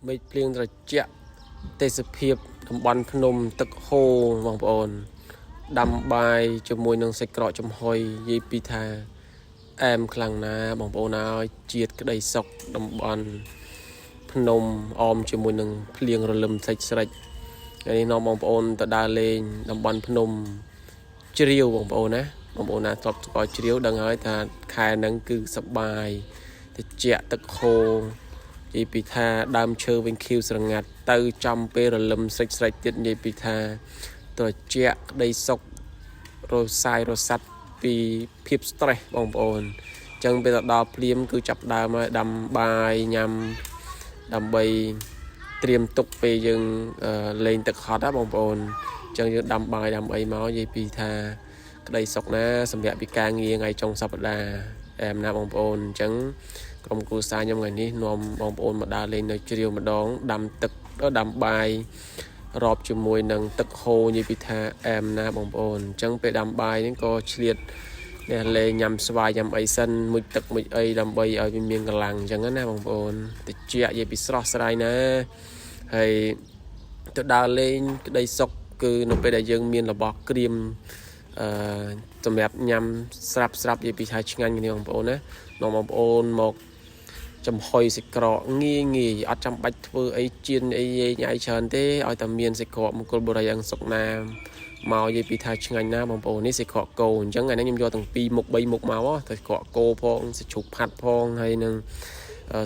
មេឃភ្លៀងត្រជាក់ទេសភាពតំបន់ភ្នំទឹកហូរបងប្អូនដាំបាយជាមួយនឹងសាច់ក្រកចំហុយនិយាយពីថាអែមខ្លាំងណាស់បងប្អូនហើយជាតិក្តីសុខតំបន់ភ្នំអមជាមួយនឹងភ្លៀងរលឹមស្រិចថ្ងៃនេះនាំបងប្អូនទៅដើរលេងតំបន់ភ្នំជ្រាវបងប្អូនណាបងប្អូនណាធ្លាប់ស្គាល់ជ្រាវដឹងហើយថាខែហ្នឹងគឺសប្បាយត្រជាក់ទឹកហូរនិយាយពីថាដើមឈើវិញខៀវស្រងាត់ទៅចំពេលរលឹមស្រិចទៀតនិយាយពីថាត្រជាក់ក្តីសុខរសាយរសាត់ពីភាព stress បងប្អូនអញ្ចឹងពេលទៅដល់ភ្លាមគឺចាប់ដើមហើយដាំបាយញ៉ាំដើម្បីត្រៀមទុកពេលយើងលេងទឹកហត់ណាបងប្អូនអញ្ចឹងយើងដាំបាយដាំអីមកនិយាយពីថាក្តីសុខណាសម្រាប់ពីការងារថ្ងៃចុងសប្តាហ៍អែមណាបងប្អូនអញ្ចឹងក្រុមគ្រួសារខ្ញុំថ្ងៃនេះនាំបងប្អូនមកដើរលេងនៅជ្រាវម្ដងដាំទឹកដាំបាយរាប់ជាមួយនឹងទឹកហូរនិយាយពីថាអែមណាបងប្អូនអញ្ចឹងពេលដាំបាយនេះក៏ឆ្លៀតអ្នកលេងញ៉ាំស្វាយញ៉ាំអីសិនមុជទឹកមុជអីដើម្បីឲ្យវាមានកម្លាំងអញ្ចឹងណាបងប្អូនតិចនិយាយពីស្រស់ស្រាយណាហើយទៅដើរលេងក្តីសុខគឺនៅពេលដែលយើងមានរបស់ក្រៀមសម្រាប់ញ៉ាំស្រាប់និយាយពីថាឆ្ងាញ់គ្នាបងប្អូនណានាំបងប្អូនមកចំហុយសាច់ក្រកងាយអត់ចាំបាច់ធ្វើអីជៀនអីញ៉ៃច្រើនទេឲ្យតែមានសាច់ក្រកមង្គលបុរីអង្គសុកណាមកនិយាយពីថាឆ្ងាញ់ណាបងប្អូននេះសាច់ក្រកគោអញ្ចឹងថ្ងៃនេះខ្ញុំយកទាំង2មុខ3មុខមកសាច់ក្រកគោផងសាច់ជ្រូកផាត់ផងហើយនឹង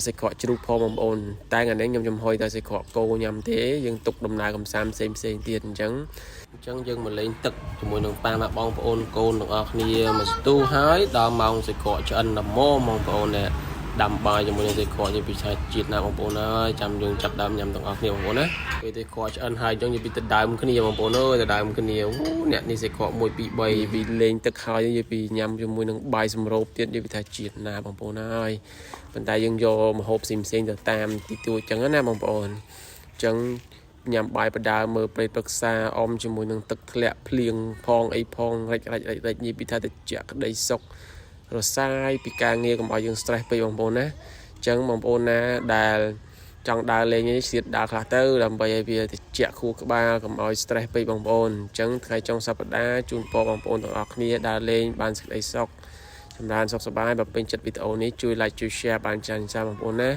សាច់ក្រកជ្រូកផងបងប្អូនតែថ្ងៃនេះខ្ញុំចំហុយតែសាច់ក្រកគោញ៉ាំទេយើងទុកដំណើរកំសាន្តផ្សេងទៀតអញ្ចឹងយើងមកលេងទឹកជាមួយនឹងប៉ាម៉ាក់បងប្អូនកូនទាំងអស់គ្នាមកស្ទូហើយដល់ម៉ោងសាច់ក្រកឆ្អិនដល់ម៉ោងបងប្អូននេះដាំបាយជាមួយនឹងសាច់ក្រកនិយាយពីថាជាតិណាបងប្អូនហើយចាំយើងចាប់ដើមញ៉ាំទាំងអស់គ្នាបងប្អូនណាពេលសាច់ក្រកឆ្អិនហើយអញ្ចឹងនិយាយពីទៅដើមគ្នាបងប្អូនអើយទៅដើមគ្នាអ្នកនេះសាច់ក្រក1 2 3ពីលេងទឹកហើយនិយាយពីញ៉ាំជាមួយនឹងបាយសម្រូបទៀតនិយាយពីថាជាតិណាបងប្អូនហើយប៉ុន្តែយើងយកម្ហូបផ្សេងទៅតាមទីទួចអញ្ចឹងណាបងប្អូនអញ្ចឹងញ៉ាំបាយបដាមើលព្រៃព្រឹក្សាអមជាមួយនឹងទឹកធ្លាក់ភ្លៀងផងអីផងរិចនិយាយពីថាតិចក្តីសុខរសាយពីការងារកុំឲ្យយើង stress ពេកបងប្អូនណាអញ្ចឹងបងប្អូនណាដែលចង់ដើរលេងនេះសៀតដើរខ្លះទៅដើម្បីឲ្យវាតិចខួរក្បាលកុំឲ្យ stress ពេកបងប្អូនអញ្ចឹងថ្ងៃចុងសប្តាហ៍ជូនពរបងប្អូនទាំងអស់គ្នាដើរលេងបានសេចក្តីសុខចម្រើនសុខសប្បាយបើពេញចិត្តវីដេអូនេះជួយ like ជួយ share បានច្រើនបងប្អូនណា